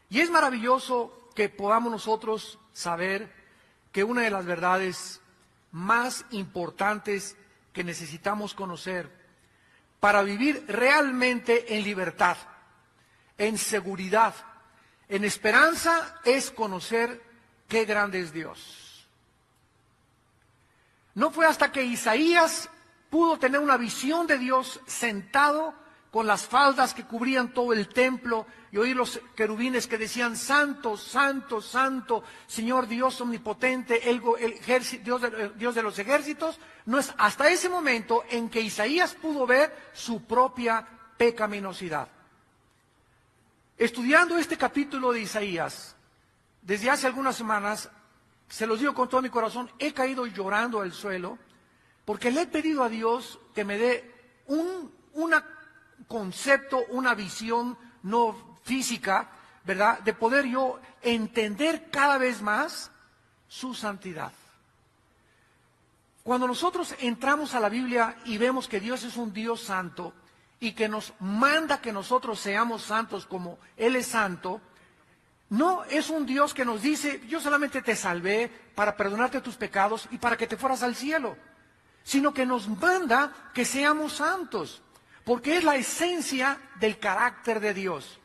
Y es maravilloso que podamos nosotros saber que una de las verdades más importantes que necesitamos conocer para vivir realmente en libertad, en seguridad, en esperanza, es conocer qué grande es Dios. No fue hasta que Isaías pudo tener una visión de Dios sentado con las faldas que cubrían todo el templo y oír los querubines que decían: Santo, Santo, Santo, Señor Dios omnipotente, Dios de los ejércitos. No es hasta ese momento en que Isaías pudo ver su propia pecaminosidad. Estudiando este capítulo de Isaías, desde hace algunas semanas, se los digo con todo mi corazón, he caído llorando al suelo, porque le he pedido a Dios que me dé un concepto, una visión no física, ¿verdad?, de poder yo entender cada vez más su santidad. Cuando nosotros entramos a la Biblia y vemos que Dios es un Dios santo y que nos manda que nosotros seamos santos como Él es santo, no es un Dios que nos dice: yo solamente te salvé para perdonarte tus pecados y para que te fueras al cielo, sino que nos manda que seamos santos, porque es la esencia del carácter de Dios.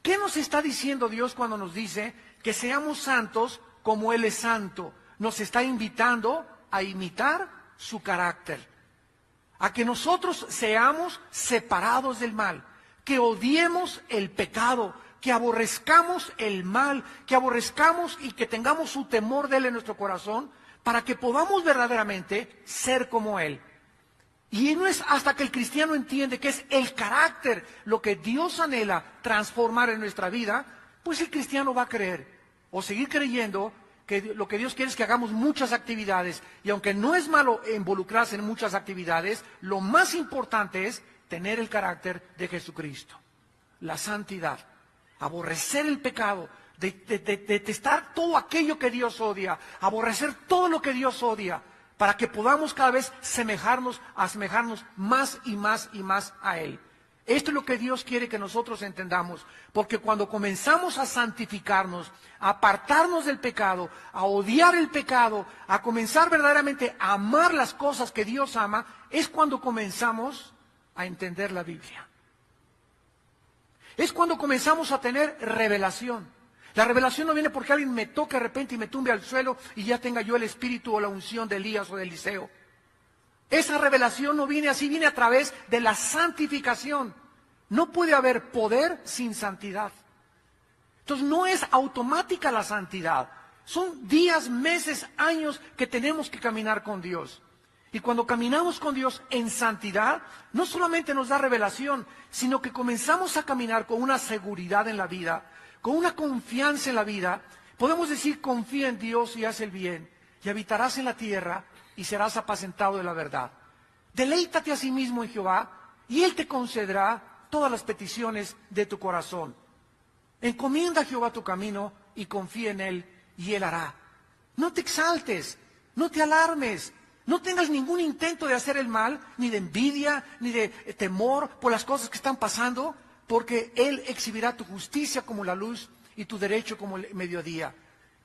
¿Qué nos está diciendo Dios cuando nos dice que seamos santos como Él es santo? Nos está invitando a imitar su carácter, a que nosotros seamos separados del mal, que odiemos el pecado, que aborrezcamos el mal, que aborrezcamos y que tengamos su temor de Él en nuestro corazón, para que podamos verdaderamente ser como Él. Y no es hasta que el cristiano entiende que es el carácter lo que Dios anhela transformar en nuestra vida, pues el cristiano va a creer o seguir creyendo que lo que Dios quiere es que hagamos muchas actividades. Y aunque no es malo involucrarse en muchas actividades, lo más importante es tener el carácter de Jesucristo, la santidad, aborrecer el pecado, detestar todo aquello que Dios odia, aborrecer todo lo que Dios odia, para que podamos cada vez asemejarnos más y más y más a Él. Esto es lo que Dios quiere que nosotros entendamos, porque cuando comenzamos a santificarnos, a apartarnos del pecado, a odiar el pecado, a comenzar verdaderamente a amar las cosas que Dios ama, es cuando comenzamos a entender la Biblia. Es cuando comenzamos a tener revelación. La revelación no viene porque alguien me toque de repente y me tumbe al suelo y ya tenga yo el espíritu o la unción de Elías o de Eliseo. Esa revelación no viene así, viene a través de la santificación. No puede haber poder sin santidad. Entonces no es automática la santidad. Son días, meses, años que tenemos que caminar con Dios. Y cuando caminamos con Dios en santidad, no solamente nos da revelación, sino que comenzamos a caminar con una seguridad en la vida, con una confianza en la vida. Podemos decir: confía en Dios y haz el bien, y habitarás en la tierra y serás apacentado de la verdad. Deleítate a sí mismo en Jehová, y Él te concederá todas las peticiones de tu corazón. Encomienda a Jehová tu camino y confía en Él, y Él hará. No te exaltes, no te alarmes, no tengas ningún intento de hacer el mal, ni de envidia, ni de temor por las cosas que están pasando, porque Él exhibirá tu justicia como la luz y tu derecho como el mediodía.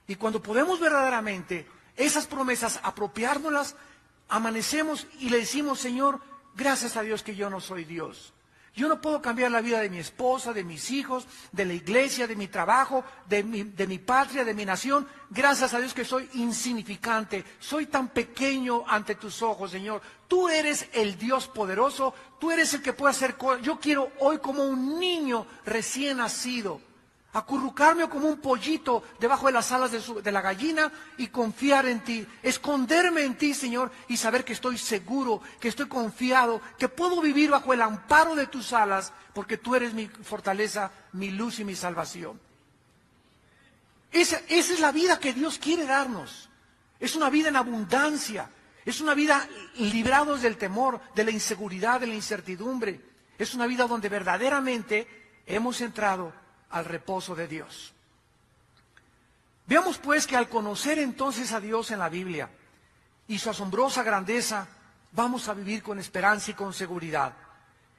Y cuando podemos verdaderamente esas promesas apropiárnoslas, amanecemos y le decimos: Señor, gracias a Dios que yo no soy Dios. Yo no puedo cambiar la vida de mi esposa, de mis hijos, de la iglesia, de mi trabajo, de mi patria, de mi nación. Gracias a Dios que soy insignificante, soy tan pequeño ante tus ojos, Señor. Tú eres el Dios poderoso, tú eres el que puede hacer cosas. Yo quiero hoy, como un niño recién nacido, acurrucarme como un pollito debajo de las alas de la gallina y confiar en ti, esconderme en ti, Señor, y saber que estoy seguro, que estoy confiado, que puedo vivir bajo el amparo de tus alas, porque tú eres mi fortaleza, mi luz y mi salvación. Esa es la vida que Dios quiere darnos. Es una vida en abundancia, es una vida librados del temor, de la inseguridad, de la incertidumbre. Es una vida donde verdaderamente hemos entrado al reposo de Dios. Veamos pues que al conocer entonces a Dios en la Biblia y su asombrosa grandeza, vamos a vivir con esperanza y con seguridad.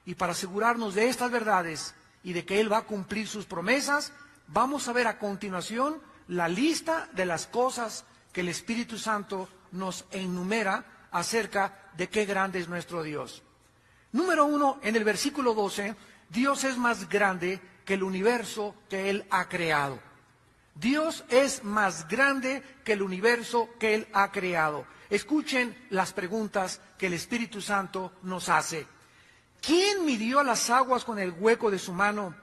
Y para asegurarnos de estas verdades y de que Él va a cumplir sus promesas, vamos a ver a continuación la lista de las cosas que el Espíritu Santo nos enumera acerca de qué grande es nuestro Dios. Número 1, en el versículo 12, Dios es más grande que el universo que Él ha creado. Dios es más grande que el universo que Él ha creado. Escuchen las preguntas que el Espíritu Santo nos hace. ¿Quién midió las aguas con el hueco de su mano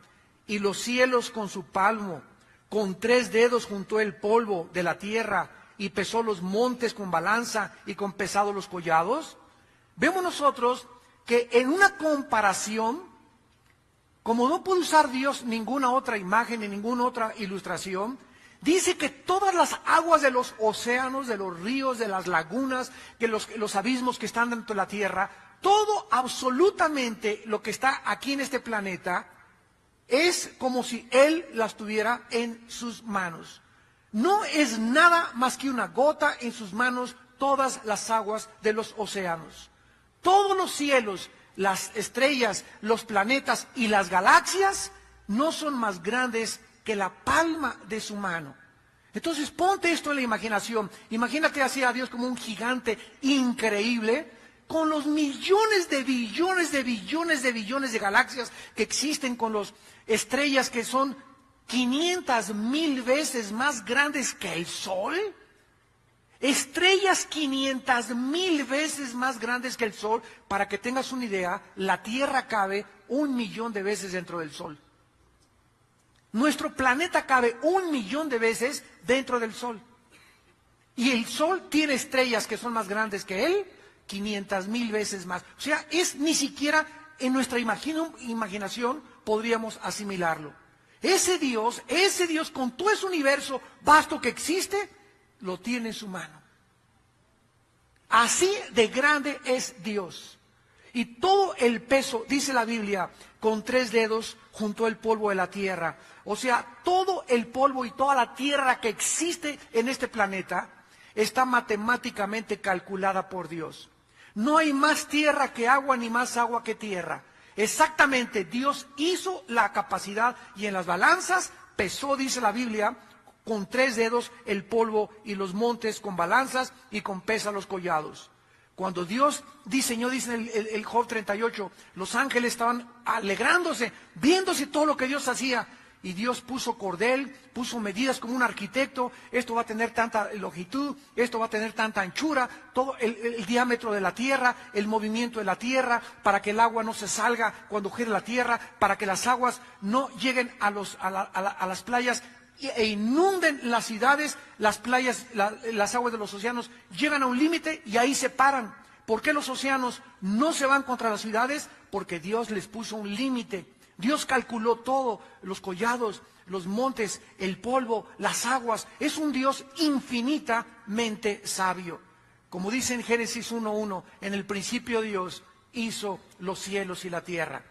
y los cielos con su palmo? Con 3 dedos juntó el polvo de la tierra y pesó los montes con balanza y con pesado los collados. Vemos nosotros que en una comparación, como no puede usar Dios ninguna otra imagen ni ninguna otra ilustración, dice que todas las aguas de los océanos, de los ríos, de las lagunas, que los abismos que están dentro de la tierra, todo absolutamente lo que está aquí en este planeta, es como si Él las tuviera en sus manos. No es nada más que una gota en sus manos todas las aguas de los océanos. Todos los cielos, las estrellas, los planetas y las galaxias no son más grandes que la palma de su mano. Entonces ponte esto en la imaginación. Imagínate así a Dios como un gigante increíble, con los millones de billones de billones de billones de galaxias que existen, con las estrellas que son 500,000 veces más grandes que el Sol. Estrellas 500,000 veces más grandes que el Sol. Para que tengas una idea, la Tierra cabe 1,000,000 de veces dentro del Sol. Nuestro planeta cabe 1,000,000 de veces dentro del Sol. Y el Sol tiene estrellas que son más grandes que él, 500,000 veces más. O sea, ni siquiera en nuestra imaginación podríamos asimilarlo. Ese Dios con todo ese universo vasto que existe, lo tiene en su mano. Así de grande es Dios. Y todo el peso, dice la Biblia, con 3 dedos juntó el polvo de la tierra. O sea, todo el polvo y toda la tierra que existe en este planeta está matemáticamente calculada por Dios. No hay más tierra que agua, ni más agua que tierra. Exactamente, Dios hizo la capacidad y en las balanzas pesó, dice la Biblia, con 3 dedos el polvo y los montes con balanzas y con pesa los collados. Cuando Dios diseñó, dice en el Job 38, los ángeles estaban alegrándose, viéndose todo lo que Dios hacía. Y Dios puso cordel, puso medidas como un arquitecto. Esto va a tener tanta longitud, esto va a tener tanta anchura, todo el diámetro de la tierra, el movimiento de la tierra, para que el agua no se salga cuando gire la tierra, para que las aguas no lleguen a las playas e inunden las ciudades. Las playas, las aguas de los océanos llegan a un límite y ahí se paran. ¿Por qué los océanos no se van contra las ciudades? Porque Dios les puso un límite. Dios calculó todo, los collados, los montes, el polvo, las aguas. Es un Dios infinitamente sabio. Como dice en Génesis 1:1, en el principio Dios hizo los cielos y la tierra.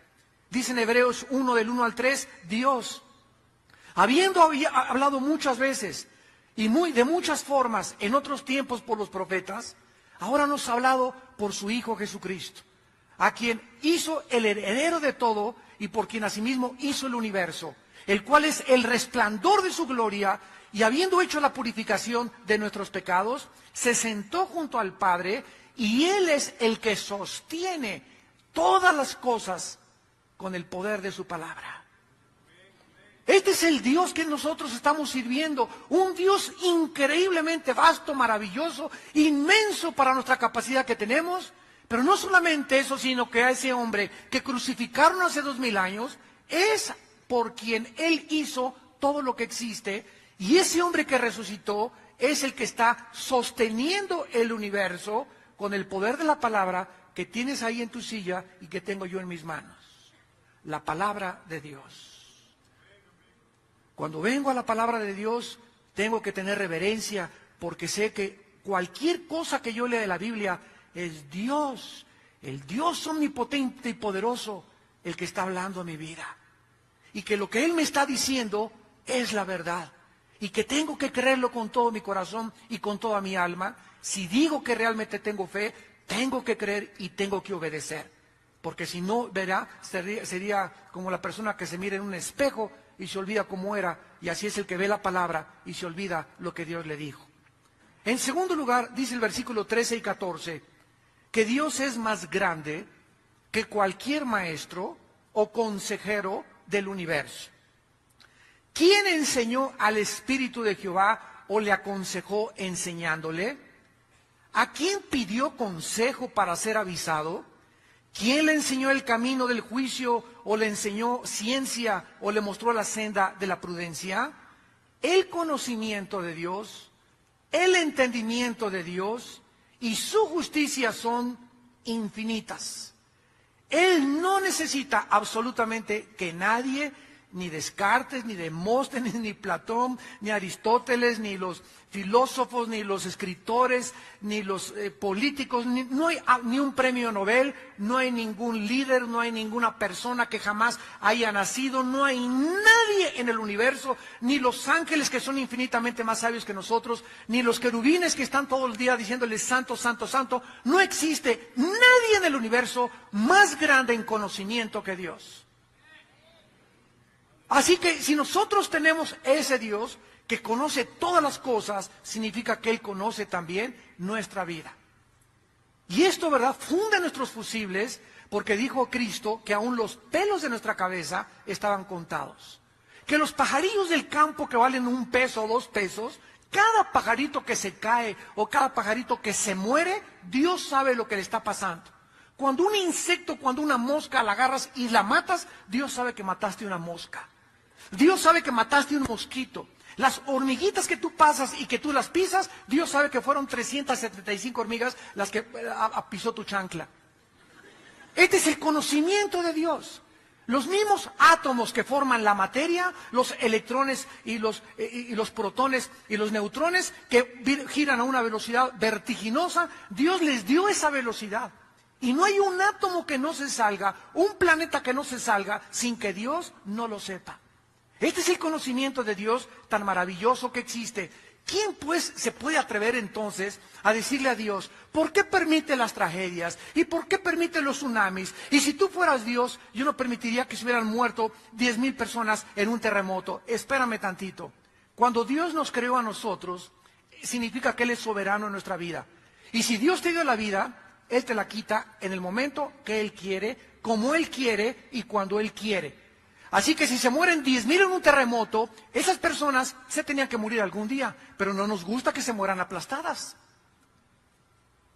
Dice en Hebreos 1, del 1 al 3, Dios, habiendo hablado muchas veces y de muchas formas en otros tiempos por los profetas, ahora nos ha hablado por su Hijo Jesucristo, a quien hizo el heredero de todo y por quien asimismo hizo el universo, el cual es el resplandor de su gloria, y habiendo hecho la purificación de nuestros pecados, se sentó junto al Padre, y Él es el que sostiene todas las cosas con el poder de su palabra. Este es el Dios que nosotros estamos sirviendo, un Dios increíblemente vasto, maravilloso, inmenso para nuestra capacidad que tenemos. Pero no solamente eso, sino que a ese hombre que crucificaron hace 2000 años, es por quien Él hizo todo lo que existe, y ese hombre que resucitó es el que está sosteniendo el universo con el poder de la palabra que tienes ahí en tu silla y que tengo yo en mis manos. La palabra de Dios. Cuando vengo a la palabra de Dios, tengo que tener reverencia, porque sé que cualquier cosa que yo lea de la Biblia es Dios, el Dios omnipotente y poderoso, el que está hablando a mi vida. Y que lo que Él me está diciendo es la verdad. Y que tengo que creerlo con todo mi corazón y con toda mi alma. Si digo que realmente tengo fe, tengo que creer y tengo que obedecer. Porque si no, sería como la persona que se mira en un espejo y se olvida cómo era, y así es el que ve la palabra y se olvida lo que Dios le dijo. En segundo lugar, dice el versículo 13 y 14, que Dios es más grande que cualquier maestro o consejero del universo. ¿Quién enseñó al Espíritu de Jehová o le aconsejó enseñándole? ¿A quién pidió consejo para ser avisado? ¿Quién le enseñó el camino del juicio o le enseñó ciencia o le mostró la senda de la prudencia? El conocimiento de Dios, el entendimiento de Dios y su justicia son infinitas. Él no necesita absolutamente que nadie, ni Descartes, ni Demóstenes, ni Platón, ni Aristóteles, ni los filósofos, ni los escritores, ni los políticos, no hay ni un premio Nobel, no hay ningún líder, no hay ninguna persona que jamás haya nacido, no hay nadie en el universo, ni los ángeles que son infinitamente más sabios que nosotros, ni los querubines que están todo el día diciéndoles santo, santo, santo. No existe nadie en el universo más grande en conocimiento que Dios. Así que si nosotros tenemos ese Dios que conoce todas las cosas, significa que Él conoce también nuestra vida. Y esto, ¿verdad?, funda nuestros fusibles, porque dijo Cristo que aún los pelos de nuestra cabeza estaban contados. Que los pajarillos del campo que valen 1 peso o 2 pesos, cada pajarito que se cae o cada pajarito que se muere, Dios sabe lo que le está pasando. Cuando un insecto, cuando una mosca la agarras y la matas, Dios sabe que mataste una mosca. Dios sabe que mataste un mosquito. Las hormiguitas que tú pasas y que tú las pisas, Dios sabe que fueron 375 hormigas las que pisó tu chancla. Este es el conocimiento de Dios. Los mismos átomos que forman la materia, los electrones y los protones y los neutrones que giran a una velocidad vertiginosa, Dios les dio esa velocidad. Y no hay un átomo que no se salga, un planeta que no se salga, sin que Dios no lo sepa. Este es el conocimiento de Dios tan maravilloso que existe. ¿Quién pues se puede atrever entonces a decirle a Dios, ¿por qué permite las tragedias? ¿Y por qué permite los tsunamis? Y si tú fueras Dios, yo no permitiría que se hubieran muerto 10,000 personas en un terremoto. Espérame tantito. Cuando Dios nos creó a nosotros, significa que Él es soberano en nuestra vida. Y si Dios te dio la vida, Él te la quita en el momento que Él quiere, como Él quiere y cuando Él quiere. Así que si se mueren 10,000 en un terremoto, esas personas se tenían que morir algún día, pero no nos gusta que se mueran aplastadas.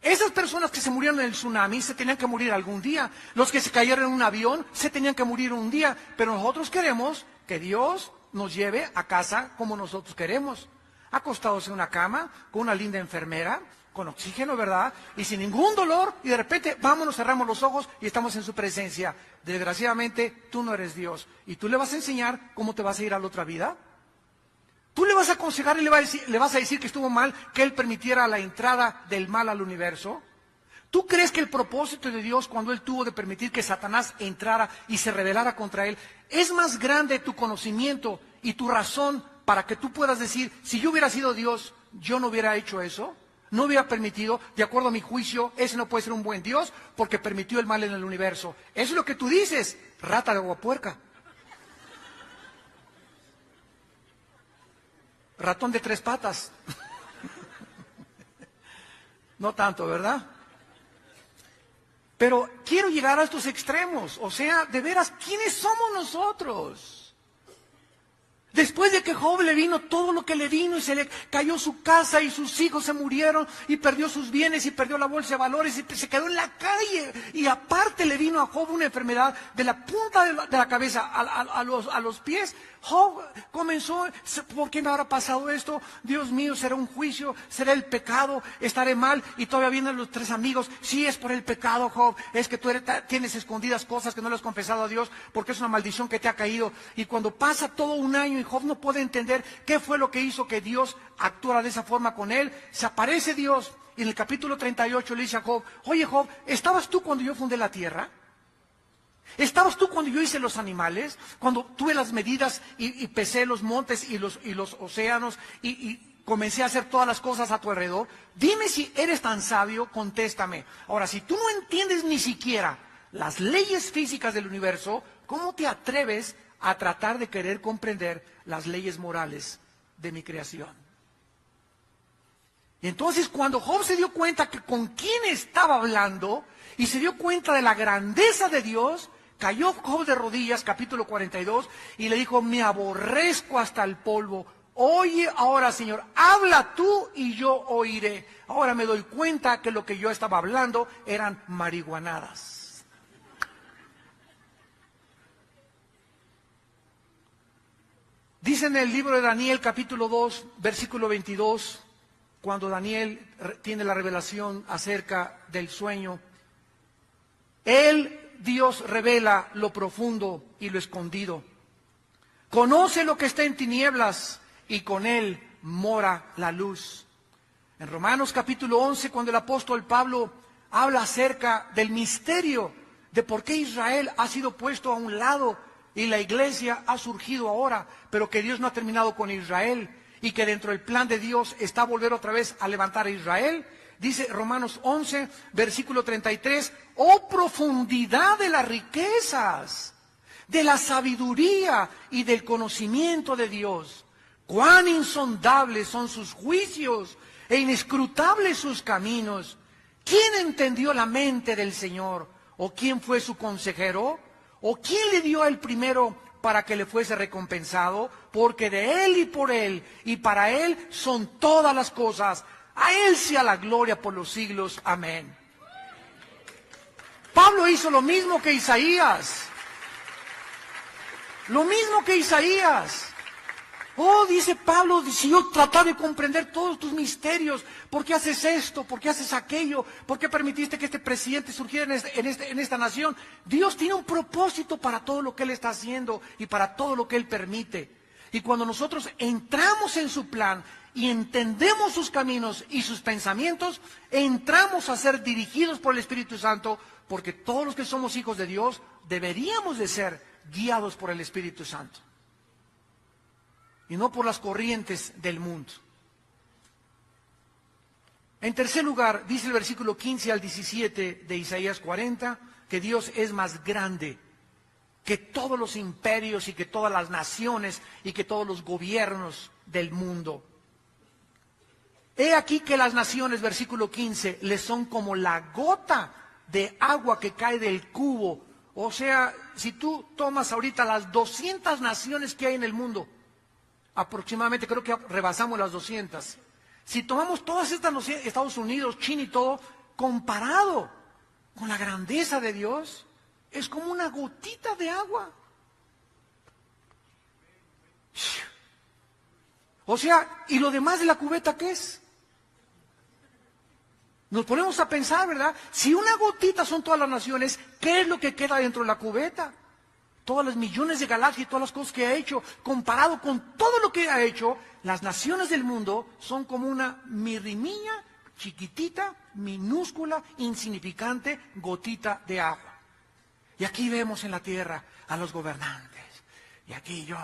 Esas personas que se murieron en el tsunami se tenían que morir algún día. Los que se cayeron en un avión se tenían que morir un día, pero nosotros queremos que Dios nos lleve a casa como nosotros queremos, acostados en una cama, con una linda enfermera, con oxígeno, ¿verdad? Y sin ningún dolor, y de repente, vámonos, cerramos los ojos y estamos en su presencia. Desgraciadamente, tú no eres Dios. ¿Y tú le vas a enseñar cómo te vas a ir a la otra vida? ¿Tú le vas a aconsejar y le vas a decir que estuvo mal que Él permitiera la entrada del mal al universo? ¿Tú crees que el propósito de Dios, cuando Él tuvo de permitir que Satanás entrara y se rebelara contra Él, es más grande tu conocimiento y tu razón para que tú puedas decir, si yo hubiera sido Dios, yo no hubiera hecho eso? No hubiera permitido, de acuerdo a mi juicio, ese no puede ser un buen Dios porque permitió el mal en el universo. Eso es lo que tú dices, rata de agua puerca. Ratón de 3 patas. No tanto, ¿verdad? Pero quiero llegar a estos extremos. O sea, de veras, ¿quiénes somos nosotros? Después de que Job le vino todo lo que le vino y se le cayó su casa y sus hijos se murieron y perdió sus bienes y perdió la bolsa de valores y se quedó en la calle. Y aparte le vino a Job una enfermedad de la punta de la cabeza a los pies. Job comenzó, ¿por qué me habrá pasado esto? Dios mío, será un juicio, será el pecado, estaré mal. Y todavía vienen los 3 amigos, sí es por el pecado, Job, es que tú tienes escondidas cosas que no le has confesado a Dios porque es una maldición que te ha caído. Y cuando pasa todo un año y Job no puede entender qué fue lo que hizo que Dios actuara de esa forma con él, se aparece Dios y en el capítulo 38 le dice a Job, oye Job, ¿estabas tú cuando yo fundé la tierra? ¿Estabas tú cuando yo hice los animales? Cuando tuve las medidas y pesé los montes y los océanos y comencé a hacer todas las cosas a tu alrededor. Dime si eres tan sabio, contéstame. Ahora, si tú no entiendes ni siquiera las leyes físicas del universo, ¿cómo te atreves a tratar de querer comprender las leyes morales de mi creación. Y entonces cuando Job se dio cuenta que con quién estaba hablando y se dio cuenta de la grandeza de Dios, cayó Job de rodillas, capítulo 42, y le dijo: me aborrezco hasta el polvo. Oye ahora, Señor, habla tú y yo oiré. Ahora me doy cuenta que lo que yo estaba hablando eran marihuanadas. Dice en el libro de Daniel, capítulo 2, versículo 22, cuando Daniel tiene la revelación acerca del sueño, Dios revela lo profundo y lo escondido. Conoce lo que está en tinieblas y con Él mora la luz. En Romanos capítulo 11, cuando el apóstol Pablo habla acerca del misterio de por qué Israel ha sido puesto a un lado y la iglesia ha surgido ahora, pero que Dios no ha terminado con Israel y que dentro del plan de Dios está volver otra vez a levantar a Israel. Dice Romanos 11, versículo 33, oh profundidad de las riquezas, de la sabiduría y del conocimiento de Dios. Cuán insondables son sus juicios e inescrutables sus caminos. ¿Quién entendió la mente del Señor? ¿O quién fue su consejero? ¿O quién le dio el primero para que le fuese recompensado? Porque de Él y por Él y para Él son todas las cosas. A Él sea la gloria por los siglos. Amén. Pablo hizo lo mismo que Isaías. Lo mismo que Isaías. Oh, dice Pablo, si yo trataba de comprender todos tus misterios, ¿por qué haces esto? ¿Por qué haces aquello? ¿Por qué permitiste que este presidente surgiera en esta nación? Dios tiene un propósito para todo lo que Él está haciendo y para todo lo que Él permite. Y cuando nosotros entramos en su plan y entendemos sus caminos y sus pensamientos, entramos a ser dirigidos por el Espíritu Santo, porque todos los que somos hijos de Dios deberíamos de ser guiados por el Espíritu Santo y no por las corrientes del mundo. En tercer lugar, dice el versículo 15 al 17 de Isaías 40, que Dios es más grande que todos los imperios y que todas las naciones y que todos los gobiernos del mundo. He aquí que las naciones, versículo 15, les son como la gota de agua que cae del cubo. O sea, si tú tomas ahorita las 200 naciones que hay en el mundo, aproximadamente creo que rebasamos las 200. Si tomamos todas estas naciones, Estados Unidos, China y todo, comparado con la grandeza de Dios, es como una gotita de agua. O sea, ¿y lo demás de la cubeta qué es? Nos ponemos a pensar, ¿verdad? Si una gotita son todas las naciones, ¿qué es lo que queda dentro de la cubeta? Todas las millones de galaxias y todas las cosas que ha hecho, comparado con todo lo que ha hecho, las naciones del mundo son como una mirrimiña chiquitita, minúscula, insignificante gotita de agua. Y aquí vemos en la tierra a los gobernantes, y aquí yo,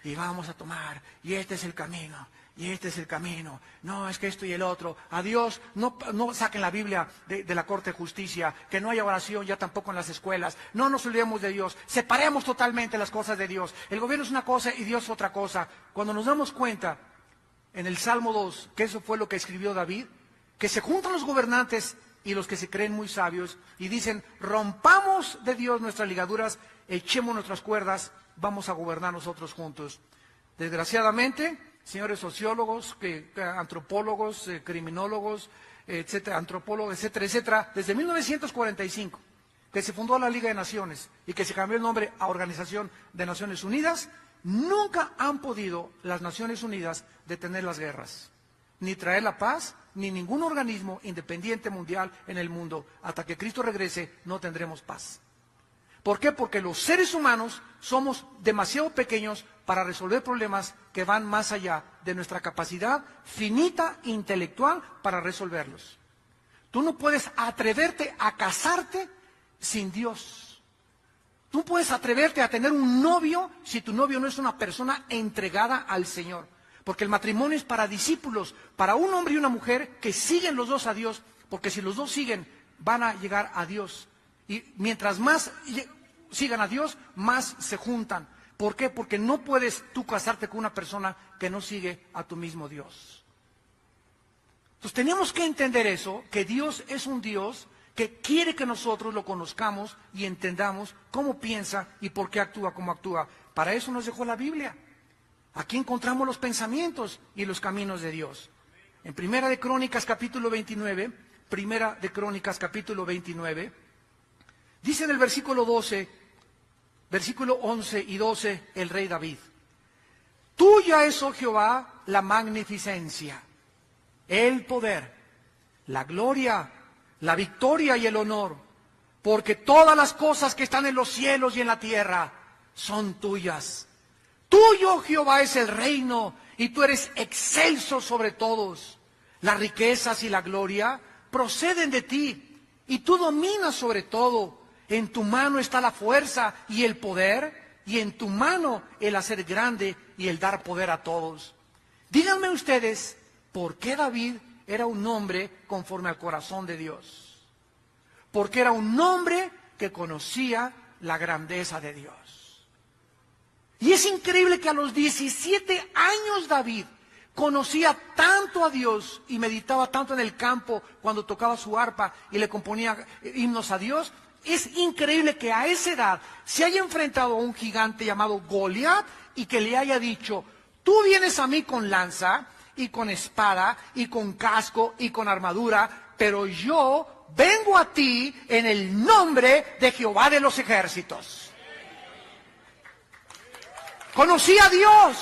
y vamos a tomar, y este es el camino. Y este es el camino, no es que esto y el otro. A Dios, no saquen la Biblia de la Corte de Justicia, que no haya oración ya tampoco en las escuelas. No nos olvidemos de Dios, separemos totalmente las cosas de Dios. El gobierno es una cosa y Dios es otra cosa. Cuando nos damos cuenta, en el Salmo 2, que eso fue lo que escribió David, que se juntan los gobernantes y los que se creen muy sabios y dicen, rompamos de Dios nuestras ligaduras, echemos nuestras cuerdas, vamos a gobernar nosotros juntos. Desgraciadamente, señores sociólogos, antropólogos, criminólogos, etcétera, antropólogos, etcétera, etcétera, desde 1945, que se fundó la Liga de Naciones y que se cambió el nombre a Organización de Naciones Unidas, nunca han podido las Naciones Unidas detener las guerras, ni traer la paz, ni ningún organismo independiente mundial en el mundo. Hasta que Cristo regrese, no tendremos paz. ¿Por qué? Porque los seres humanos somos demasiado pequeños para resolver problemas que van más allá de nuestra capacidad finita intelectual para resolverlos. Tú no puedes atreverte a casarte sin Dios. Tú puedes atreverte a tener un novio si tu novio no es una persona entregada al Señor. Porque el matrimonio es para discípulos, para un hombre y una mujer que siguen los dos a Dios, porque si los dos siguen, van a llegar a Dios. Y mientras más sigan a Dios, más se juntan. ¿Por qué? Porque no puedes tú casarte con una persona que no sigue a tu mismo Dios. Entonces tenemos que entender eso, que Dios es un Dios que quiere que nosotros lo conozcamos y entendamos cómo piensa y por qué actúa como actúa. Para eso nos dejó la Biblia. Aquí encontramos los pensamientos y los caminos de Dios. En Primera de Crónicas capítulo 29, Primera de Crónicas capítulo 29, dice en el versículo 12, versículo 11 y 12, el rey David: tuya es, oh Jehová, la magnificencia, el poder, la gloria, la victoria y el honor, porque todas las cosas que están en los cielos y en la tierra son tuyas. Tuyo, Jehová, es el reino, y tú eres excelso sobre todos. Las riquezas y la gloria proceden de ti, y tú dominas sobre todo. En tu mano está la fuerza y el poder, y en tu mano el hacer grande y el dar poder a todos. Díganme ustedes, ¿por qué David era un hombre conforme al corazón de Dios? Porque era un hombre que conocía la grandeza de Dios. Y es increíble que a los 17 años David conocía tanto a Dios y meditaba tanto en el campo cuando tocaba su arpa y le componía himnos a Dios. Es increíble que a esa edad se haya enfrentado a un gigante llamado Goliat y que le haya dicho: tú vienes a mí con lanza y con espada y con casco y con armadura, pero yo vengo a ti en el nombre de Jehová de los ejércitos. Conocí a Dios.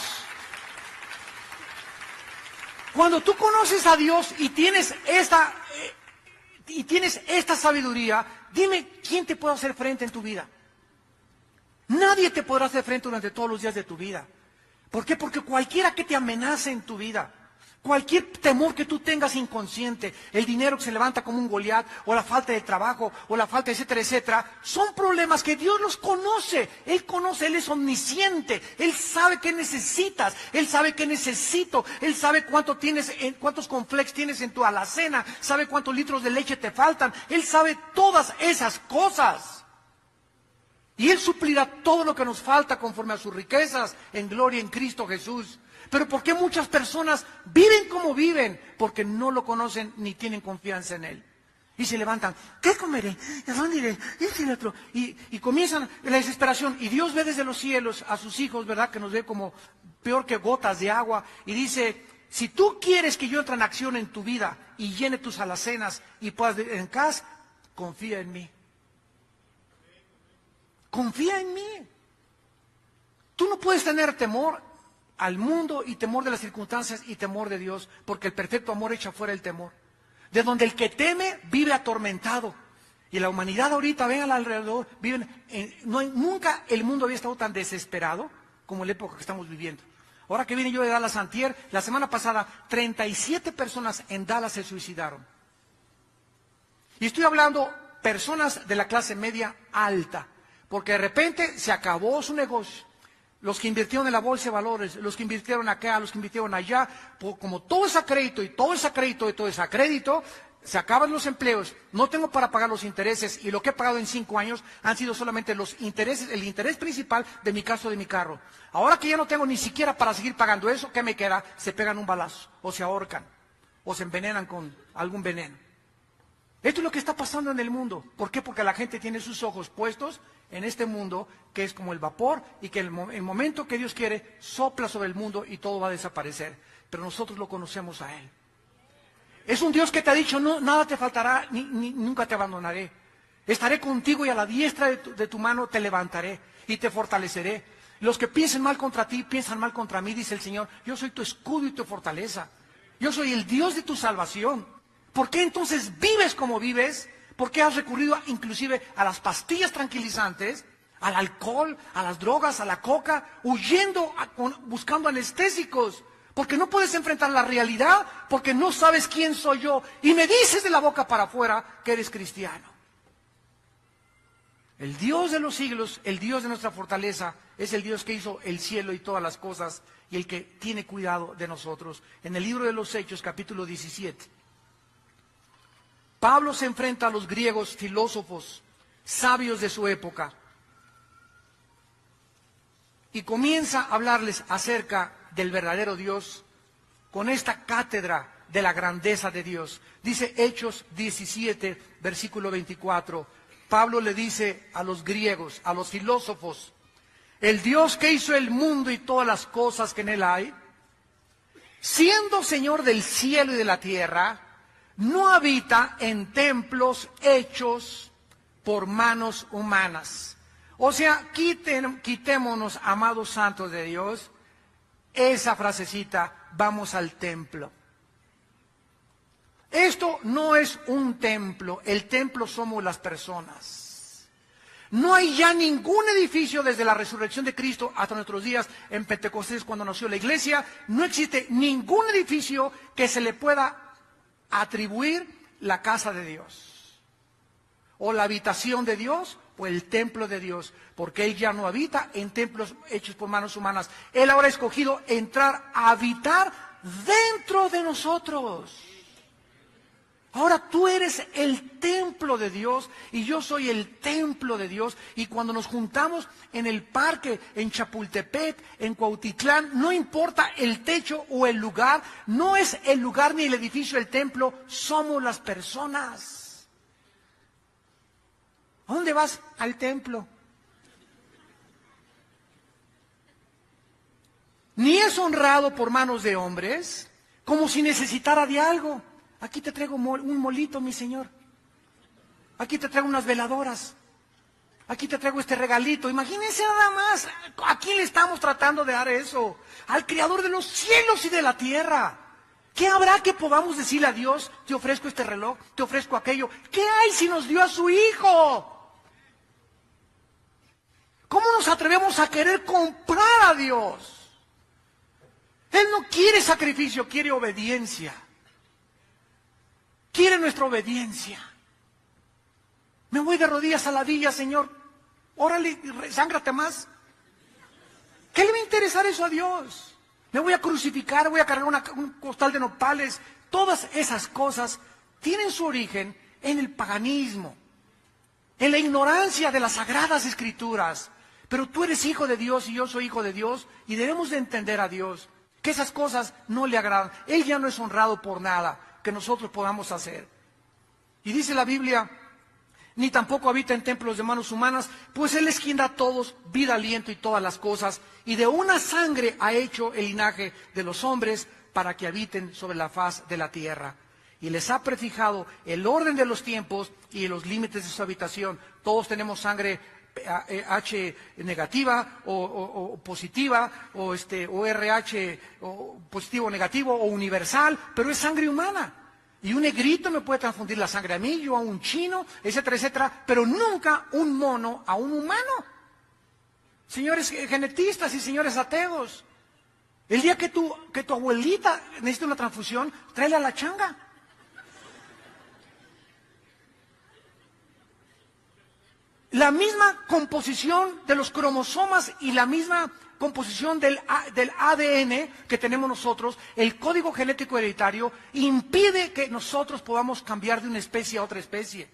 Cuando tú conoces a Dios y tienes esta sabiduría, dime, ¿quién te puede hacer frente en tu vida? Nadie te podrá hacer frente durante todos los días de tu vida. ¿Por qué? Porque cualquiera que te amenace en tu vida, cualquier temor que tú tengas inconsciente, el dinero que se levanta como un Goliat, o la falta de trabajo, o la falta, etcétera, etcétera, son problemas que Dios los conoce. Él conoce, Él es omnisciente, Él sabe qué necesitas, Él sabe qué necesito, Él sabe cuántos cornflakes tienes en tu alacena, sabe cuántos litros de leche te faltan, Él sabe todas esas cosas. Y Él suplirá todo lo que nos falta conforme a sus riquezas en gloria en Cristo Jesús. Pero ¿por qué muchas personas viven como viven? Porque no lo conocen ni tienen confianza en Él. Y se levantan: ¿qué comeré? ¿A dónde iré? Este y el otro. Y comienzan la desesperación. Y Dios ve desde los cielos a sus hijos, ¿verdad? Que nos ve como peor que gotas de agua. Y dice: si tú quieres que yo entre en acción en tu vida y llene tus alacenas y puedas en casa, confía en mí. Confía en mí. Tú no puedes tener temor al mundo y temor de las circunstancias y temor de Dios, porque el perfecto amor echa fuera el temor. De donde el que teme vive atormentado. Y la humanidad ahorita, ven alrededor, nunca el mundo había estado tan desesperado como en la época que estamos viviendo. Ahora que vine yo de Dallas antier, la semana pasada, 37 personas en Dallas se suicidaron. Y estoy hablando personas de la clase media alta, porque de repente se acabó su negocio. Los que invirtieron en la bolsa de valores, los que invirtieron acá, los que invirtieron allá, como todo es a crédito y todo es a crédito y todo es a crédito, se acaban los empleos, no tengo para pagar los intereses y lo que he pagado en 5 años han sido solamente los intereses, el interés principal de mi caso de mi carro. Ahora que ya no tengo ni siquiera para seguir pagando eso, ¿qué me queda? Se pegan un balazo, o se ahorcan, o se envenenan con algún veneno. Esto es lo que está pasando en el mundo. ¿Por qué? Porque la gente tiene sus ojos puestos en este mundo que es como el vapor y que el momento que Dios quiere sopla sobre el mundo y todo va a desaparecer. Pero nosotros lo conocemos a Él. Es un Dios que te ha dicho: no, nada te faltará, nunca te abandonaré. Estaré contigo y a la diestra de tu mano te levantaré y te fortaleceré. Los que piensen mal contra ti, piensan mal contra mí, dice el Señor. Yo soy tu escudo y tu fortaleza. Yo soy el Dios de tu salvación. ¿Por qué entonces vives como vives? ¿Por qué has recurrido inclusive a las pastillas tranquilizantes, al alcohol, a las drogas, a la coca, buscando anestésicos? Porque no puedes enfrentar la realidad, porque no sabes quién soy yo. Y me dices de la boca para afuera que eres cristiano. El Dios de los siglos, el Dios de nuestra fortaleza, es el Dios que hizo el cielo y todas las cosas, y el que tiene cuidado de nosotros. En el libro de los Hechos, capítulo 17. Pablo se enfrenta a los griegos filósofos, sabios de su época. y comienza a hablarles acerca del verdadero Dios con esta cátedra de la grandeza de Dios. Dice Hechos 17, versículo 24. Pablo le dice a los griegos, a los filósofos: el Dios que hizo el mundo y todas las cosas que en él hay, siendo Señor del cielo y de la tierra, no habita en templos hechos por manos humanas. O sea, quitémonos, amados santos de Dios, esa frasecita, vamos al templo. Esto no es un templo, el templo somos las personas. No hay ya ningún edificio desde la resurrección de Cristo hasta nuestros días en Pentecostés, cuando nació la iglesia. No existe ningún edificio que se le pueda atribuir la casa de Dios, o la habitación de Dios, o el templo de Dios, porque Él ya no habita en templos hechos por manos humanas. Él ahora ha escogido entrar a habitar dentro de nosotros. Ahora tú eres el templo de Dios y yo soy el templo de Dios. Y cuando nos juntamos en el parque, en Chapultepec, en Cuautitlán, no importa el techo o el lugar, no es el lugar ni el edificio el templo, somos las personas. ¿A dónde vas? Al templo. Ni es honrado por manos de hombres, como si necesitara de algo. Aquí te traigo un molito, mi Señor. Aquí te traigo unas veladoras. Aquí te traigo este regalito. Imagínense nada más. ¿A quién le estamos tratando de dar eso? Al Creador de los cielos y de la tierra. ¿Qué habrá que podamos decirle a Dios? Te ofrezco este reloj, te ofrezco aquello. ¿Qué hay si nos dio a su Hijo? ¿Cómo nos atrevemos a querer comprar a Dios? Él no quiere sacrificio, quiere obediencia. Quiere nuestra obediencia. Me voy de rodillas a la villa, Señor. Órale, sángrate más. ¿Qué le va a interesar eso a Dios? Me voy a crucificar, voy a cargar un costal de nopales. Todas esas cosas tienen su origen en el paganismo, en la ignorancia de las sagradas escrituras. Pero tú eres hijo de Dios y yo soy hijo de Dios y debemos de entender a Dios que esas cosas no le agradan. Él ya no es honrado por nada que nosotros podamos hacer. Y dice la Biblia, ni tampoco habita en templos de manos humanas, pues Él es quien da a todos vida, aliento y todas las cosas, y de una sangre ha hecho el linaje de los hombres para que habiten sobre la faz de la tierra. Y les ha prefijado el orden de los tiempos y los límites de su habitación. Todos tenemos sangre H negativa o positiva, o RH o positivo o negativo o universal, pero es sangre humana. Y un negrito me puede transfundir la sangre a mí, yo a un chino, etcétera, etcétera, pero nunca un mono a un humano. Señores genetistas y señores ateos, el día que tu abuelita necesite una transfusión, tráela a la changa. La misma composición de los cromosomas y la misma composición del ADN que tenemos nosotros, el código genético hereditario, impide que nosotros podamos cambiar de una especie a otra especie.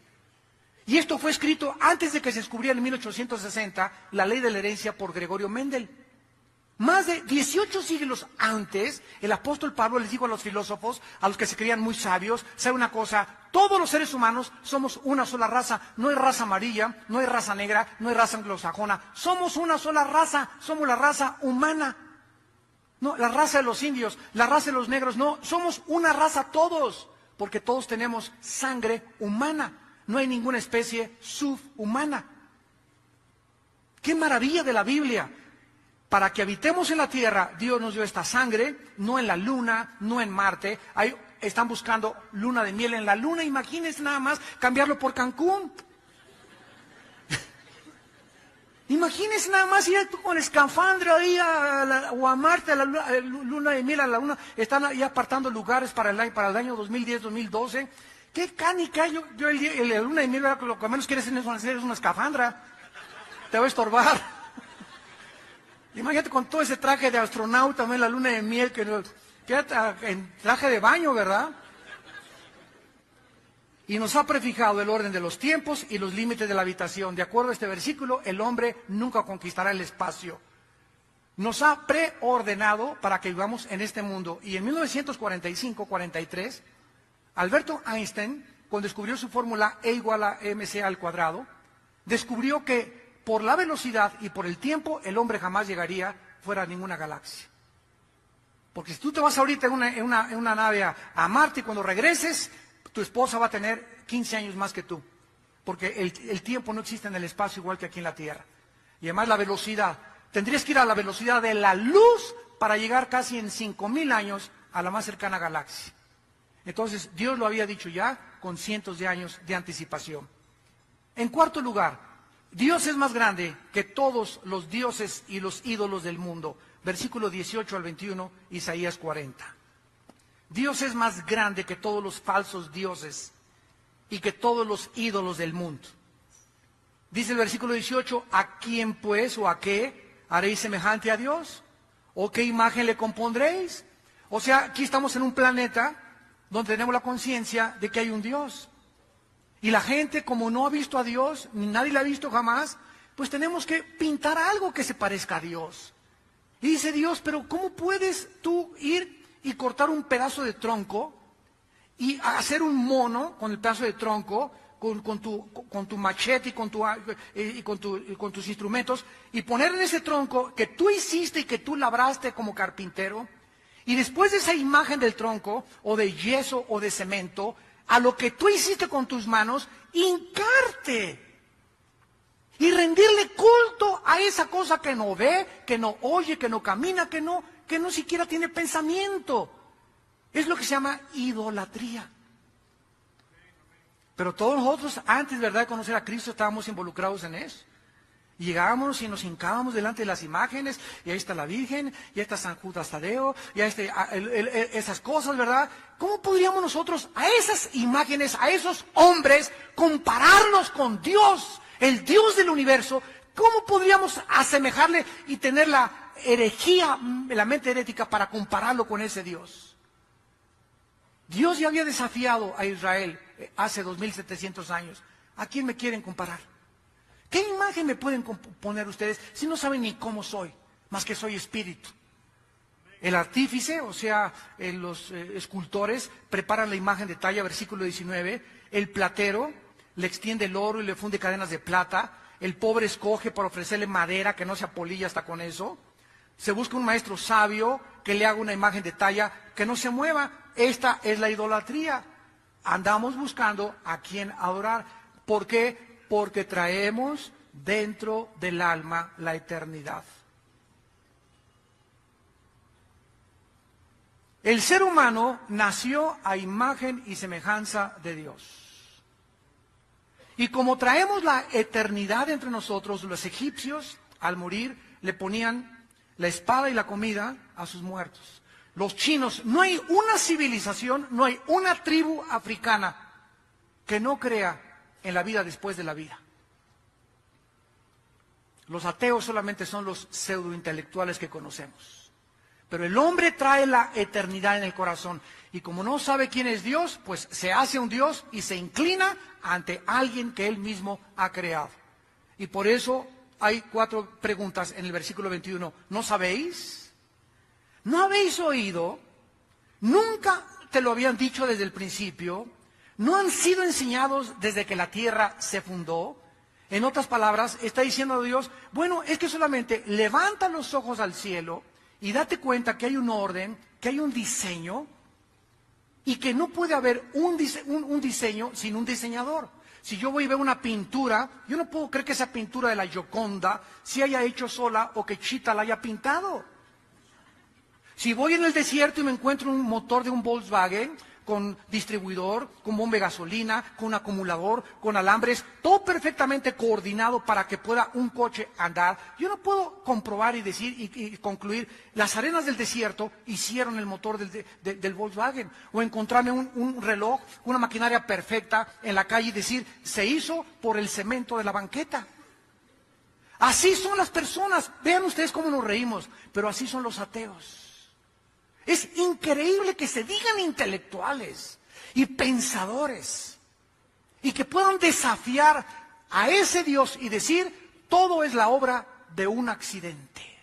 Y esto fue escrito antes de que se descubriera en 1860 la ley de la herencia por Gregorio Mendel. Más de 18 siglos antes, el apóstol Pablo les dijo a los filósofos, a los que se creían muy sabios, ¿sabe una cosa? Todos los seres humanos somos una sola raza. No hay raza amarilla, no hay raza negra, no hay raza anglosajona. Somos una sola raza, somos la raza humana. No, la raza de los indios, la raza de los negros, no, somos una raza todos, porque todos tenemos sangre humana. No hay ninguna especie subhumana. ¡Qué maravilla de la Biblia! Para que habitemos en la tierra, Dios nos dio esta sangre, no en la luna, no en Marte. Ahí están buscando luna de miel en la luna, imagínense nada más cambiarlo por Cancún. Imagínense nada más ir tú con escafandra ahí o a Marte, a la luna de miel, a la luna. Están ahí apartando lugares para el año 2010, 2012. ¿Qué canica? Yo la luna de miel, lo que menos quieres hacer es una escafandra. Te va a estorbar. Imagínate con todo ese traje de astronauta, en la luna de miel, que en traje de baño, ¿verdad? Y nos ha prefijado el orden de los tiempos y los límites de la habitación. De acuerdo a este versículo, el hombre nunca conquistará el espacio. nos ha preordenado para que vivamos en este mundo. Y en 1945-43, Alberto Einstein, cuando descubrió su fórmula E igual a mc al cuadrado, descubrió que por la velocidad y por el tiempo el hombre jamás llegaría fuera de ninguna galaxia. Porque si tú te vas ahorita en una nave a Marte y cuando regreses, tu esposa va a tener 15 años más que tú. Porque el tiempo no existe en el espacio igual que aquí en la Tierra. Y además la velocidad. Tendrías que ir a la velocidad de la luz para llegar casi en 5,000 años a la más cercana galaxia. Entonces, Dios lo había dicho ya con cientos de años de anticipación. En cuarto lugar, Dios es más grande que todos los dioses y los ídolos del mundo. Versículo 18 al 21, Isaías 40. Dios es más grande que todos los falsos dioses y que todos los ídolos del mundo. Dice el versículo 18, ¿a quién pues o a qué haréis semejante a Dios? ¿O qué imagen le compondréis? O sea, aquí estamos en un planeta donde tenemos la conciencia de que hay un Dios. Y la gente, como no ha visto a Dios, ni nadie la ha visto jamás, pues tenemos que pintar algo que se parezca a Dios. Y dice Dios, pero ¿cómo puedes tú ir y cortar un pedazo de tronco y hacer un mono con el pedazo de tronco, con tu machete y con tus instrumentos, y poner en ese tronco que tú hiciste y que tú labraste como carpintero, y después de esa imagen del tronco, o de yeso o de cemento, a lo que tú hiciste con tus manos, hincarte y rendirle culto a esa cosa que no ve, que no oye, que no camina, que no siquiera tiene pensamiento? Es lo que se llama idolatría. Pero todos nosotros, antes, ¿verdad?, de conocer a Cristo, estábamos involucrados en eso. Y llegábamos y nos hincábamos delante de las imágenes, y ahí está la Virgen, y ahí está San Judas Tadeo, y ahí está esas cosas, ¿verdad? ¿Cómo podríamos nosotros a esas imágenes, a esos hombres, compararlos con Dios, el Dios del universo? ¿Cómo podríamos asemejarle y tener la herejía, la mente herética para compararlo con ese Dios? Dios ya había desafiado a Israel hace 2700 años. ¿A quién me quieren comparar? ¿Qué imagen me pueden poner ustedes si no saben ni cómo soy, más que soy espíritu? El artífice, o sea, los escultores, preparan la imagen de talla, versículo 19. El platero le extiende el oro y le funde cadenas de plata. El pobre escoge para ofrecerle madera, que no se apolilla hasta con eso. Se busca un maestro sabio que le haga una imagen de talla que no se mueva. Esta es la idolatría. Andamos buscando a quién adorar. ¿Por qué? Porque traemos dentro del alma la eternidad. El ser humano nació a imagen y semejanza de Dios. Y como traemos la eternidad entre nosotros, los egipcios, al morir, le ponían la espada y la comida a sus muertos. Los chinos, no hay una civilización, no hay una tribu africana que no crea en la vida después de la vida. Los ateos solamente son los pseudointelectuales que conocemos. Pero el hombre trae la eternidad en el corazón. Y como no sabe quién es Dios, pues se hace un Dios y se inclina ante alguien que él mismo ha creado. Y por eso hay 4 preguntas en el versículo 21. ¿No sabéis? ¿No habéis oído? ¿Nunca te lo habían dicho desde el principio? ¿No han sido enseñados desde que la tierra se fundó? En otras palabras, está diciendo Dios, bueno, es que solamente levanta los ojos al cielo y date cuenta que hay un orden, que hay un diseño, y que no puede haber un diseño sin un diseñador. Si yo voy a ver una pintura, yo no puedo creer que esa pintura de la Gioconda se haya hecho sola o que Chita la haya pintado. Si voy en el desierto y me encuentro un motor de un Volkswagen con distribuidor, con bomba de gasolina, con un acumulador, con alambres, todo perfectamente coordinado para que pueda un coche andar, yo no puedo comprobar y decir y concluir, las arenas del desierto hicieron el motor del Volkswagen, o encontrarme un reloj, una maquinaria perfecta en la calle y decir, se hizo por el cemento de la banqueta. Así son las personas, vean ustedes cómo nos reímos, pero así son los ateos. Es increíble que se digan intelectuales y pensadores y que puedan desafiar a ese Dios y decir, todo es la obra de un accidente.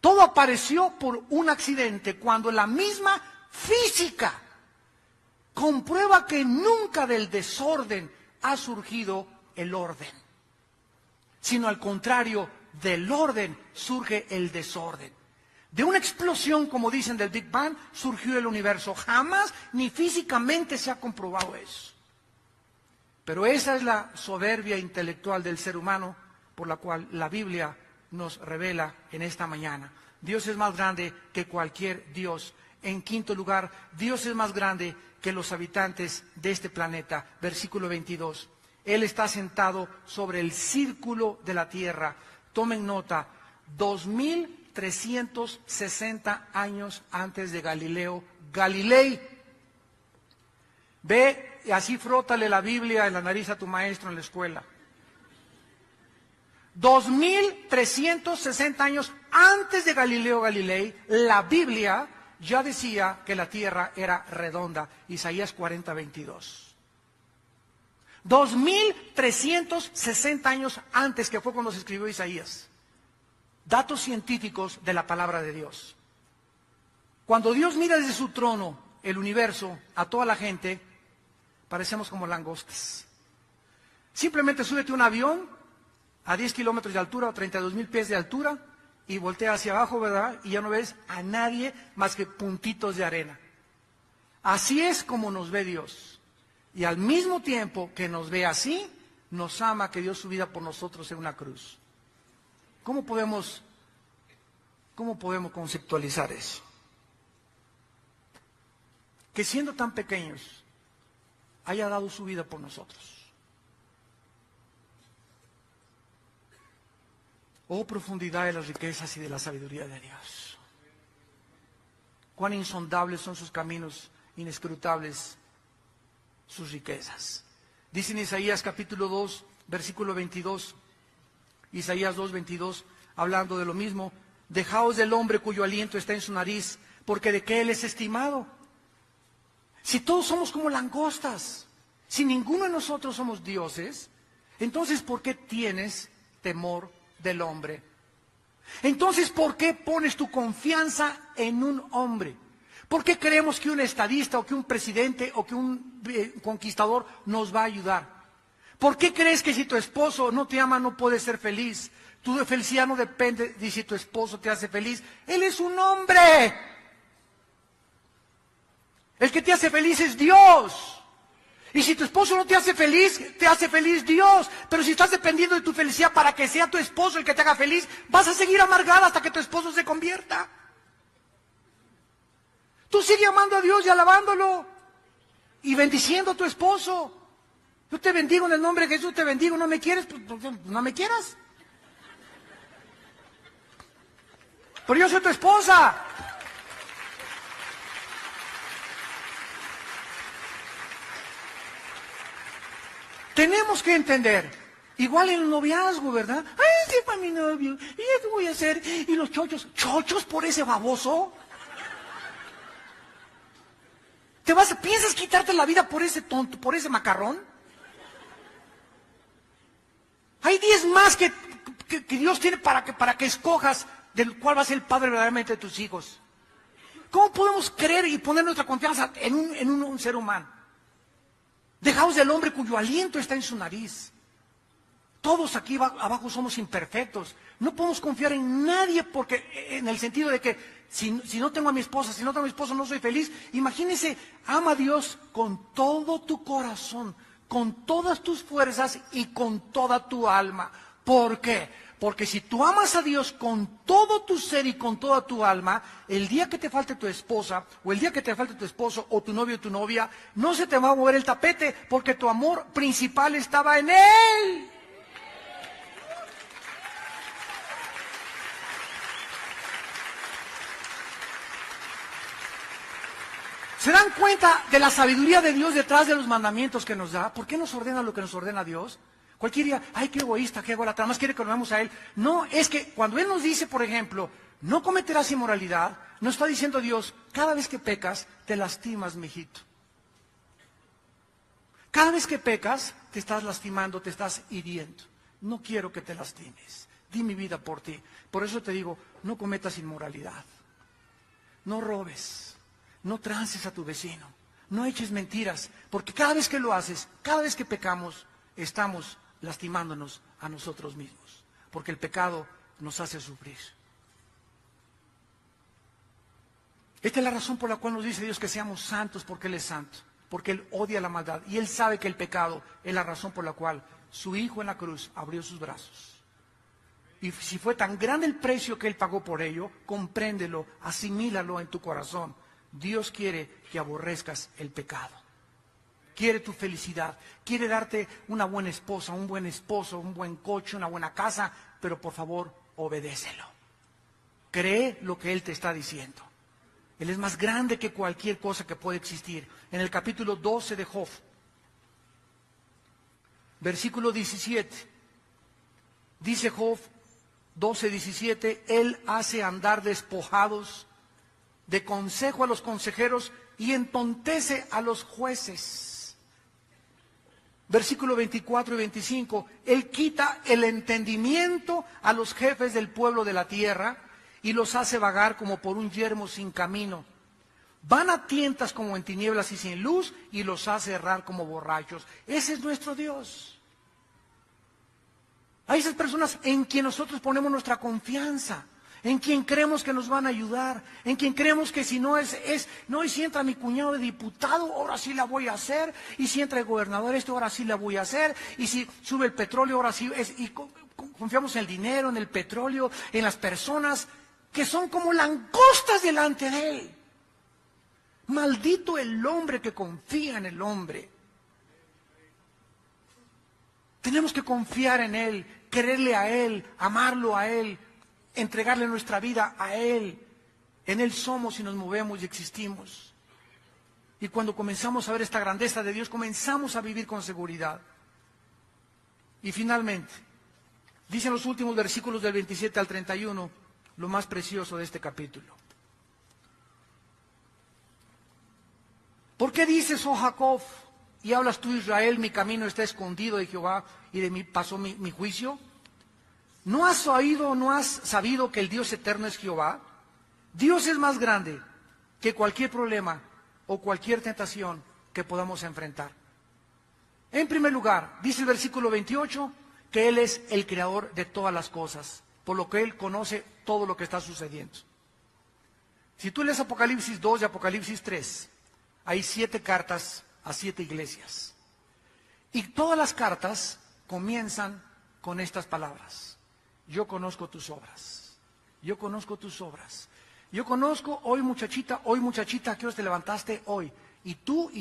Todo apareció por un accidente, cuando la misma física comprueba que nunca del desorden ha surgido el orden, sino al contrario, del orden surge el desorden. De una explosión, como dicen, del Big Bang, surgió el universo. Jamás ni físicamente se ha comprobado eso. Pero esa es la soberbia intelectual del ser humano, por la cual la Biblia nos revela en esta mañana. Dios es más grande que cualquier Dios. En quinto lugar, Dios es más grande que los habitantes de este planeta. Versículo 22. Él está sentado sobre el círculo de la tierra. Tomen nota, 2360 años antes de Galileo Galilei. Ve y así frótale la Biblia en la nariz a tu maestro en la escuela. 2360 años antes de Galileo Galilei, la Biblia ya decía que la tierra era redonda. Isaías 40:22. 2360 años antes, que fue cuando se escribió Isaías. Datos científicos de la palabra de Dios. Cuando Dios mira desde su trono el universo, a toda la gente, parecemos como langostas. Simplemente súbete a un avión a 10 kilómetros de altura o 32,000 pies de altura y voltea hacia abajo, ¿verdad? Y ya no ves a nadie más que puntitos de arena. Así es como nos ve Dios. Y al mismo tiempo que nos ve así, nos ama, que dio su vida por nosotros en una cruz. ¿Cómo podemos conceptualizar eso? Que siendo tan pequeños, haya dado su vida por nosotros. Oh, profundidad de las riquezas y de la sabiduría de Dios. Cuán insondables son sus caminos, inescrutables sus riquezas. Dice en Isaías capítulo 2, versículo 22, Isaías 2:22, hablando de lo mismo: dejaos del hombre cuyo aliento está en su nariz, porque de qué él es estimado. Si todos somos como langostas, si ninguno de nosotros somos dioses, entonces ¿por qué tienes temor del hombre? Entonces, ¿por qué pones tu confianza en un hombre? ¿Por qué creemos que un estadista o que un presidente o que un conquistador nos va a ayudar? ¿Por qué crees que si tu esposo no te ama no puedes ser feliz? Tu felicidad no depende de si tu esposo te hace feliz. Él es un hombre. El que te hace feliz es Dios. Y si tu esposo no te hace feliz Dios. Pero si estás dependiendo de tu felicidad para que sea tu esposo el que te haga feliz, vas a seguir amargada hasta que tu esposo se convierta. Tú sigue amando a Dios y alabándolo y bendiciendo a tu esposo. Yo te bendigo en el nombre de Jesús, te bendigo. ¿No me quieres? Pues no me quieras. Pero yo soy tu esposa. Tenemos que entender, igual en el noviazgo, ¿verdad? Ay, sí, para mi novio, ¿y qué voy a hacer? ¿Y los chochos por ese baboso? ¿Piensas quitarte la vida por ese tonto, por ese macarrón? Hay 10 más que Dios tiene para que escojas del cual va a ser el padre verdaderamente de tus hijos. ¿Cómo podemos creer y poner nuestra confianza en un ser humano? Dejaos del hombre cuyo aliento está en su nariz. Todos aquí abajo somos imperfectos. No podemos confiar en nadie, porque en el sentido de que si no tengo a mi esposa, si no tengo a mi esposo, no soy feliz. Imagínense, ama a Dios con todo tu corazón, con todas tus fuerzas y con toda tu alma. ¿Por qué? Porque si tú amas a Dios con todo tu ser y con toda tu alma, el día que te falte tu esposa, o el día que te falte tu esposo, o tu novio o tu novia, no se te va a mover el tapete, porque tu amor principal estaba en Él. ¿Se dan cuenta de la sabiduría de Dios detrás de los mandamientos que nos da? ¿Por qué nos ordena lo que nos ordena Dios? Cualquier día, ay, qué egoísta, qué ególatra, más quiere que lo veamos a Él. No, es que cuando Él nos dice, por ejemplo, no cometerás inmoralidad, nos está diciendo Dios, cada vez que pecas, te lastimas, mijito. Cada vez que pecas, te estás lastimando, te estás hiriendo. No quiero que te lastimes. Di mi vida por ti. Por eso te digo, no cometas inmoralidad. No robes. No trances a tu vecino. No eches mentiras. Porque cada vez que lo haces, cada vez que pecamos, estamos lastimándonos a nosotros mismos. Porque el pecado nos hace sufrir. Esta es la razón por la cual nos dice Dios que seamos santos, porque Él es santo. Porque Él odia la maldad. Y Él sabe que el pecado es la razón por la cual su Hijo en la cruz abrió sus brazos. Y si fue tan grande el precio que Él pagó por ello, compréndelo, asimílalo en tu corazón. Dios quiere que aborrezcas el pecado. Quiere tu felicidad. Quiere darte una buena esposa, un buen esposo, un buen coche, una buena casa. Pero por favor, obedécelo. Cree lo que Él te está diciendo. Él es más grande que cualquier cosa que pueda existir. En el capítulo 12 de Job, versículo 17, dice Job 12:17, Él hace andar despojados de consejo a los consejeros y entontece a los jueces. Versículo 24 y 25, Él quita el entendimiento a los jefes del pueblo de la tierra y los hace vagar como por un yermo sin camino. Van a tientas como en tinieblas y sin luz y los hace errar como borrachos. Ese es nuestro Dios. Hay esas personas en quien nosotros ponemos nuestra confianza, en quien creemos que nos van a ayudar, en quien creemos que si no y si entra mi cuñado de diputado, ahora sí la voy a hacer, y si entra el gobernador ahora sí la voy a hacer, y si sube el petróleo, ahora sí, y confiamos en el dinero, en el petróleo, en las personas que son como langostas delante de Él. Maldito el hombre que confía en el hombre. Tenemos que confiar en Él, quererle a Él, amarlo a Él, entregarle nuestra vida a Él. En Él somos y nos movemos y existimos. Y cuando comenzamos a ver esta grandeza de Dios, comenzamos a vivir con seguridad. Y finalmente, dicen los últimos versículos del 27 al 31, lo más precioso de este capítulo. ¿Por qué dices, oh Jacob, y hablas tú, Israel, mi camino está escondido de Jehová y de mí pasó mi juicio? ¿No has oído, no has sabido que el Dios eterno es Jehová? Dios es más grande que cualquier problema o cualquier tentación que podamos enfrentar. En primer lugar, dice el versículo 28, que Él es el creador de todas las cosas, por lo que Él conoce todo lo que está sucediendo. Si tú lees Apocalipsis 2 y Apocalipsis 3, hay 7 cartas a 7 iglesias. Y todas las cartas comienzan con estas palabras. Yo conozco tus obras. Yo conozco tus obras. Yo conozco hoy muchachita, ¿a qué hora te levantaste hoy? Y tú.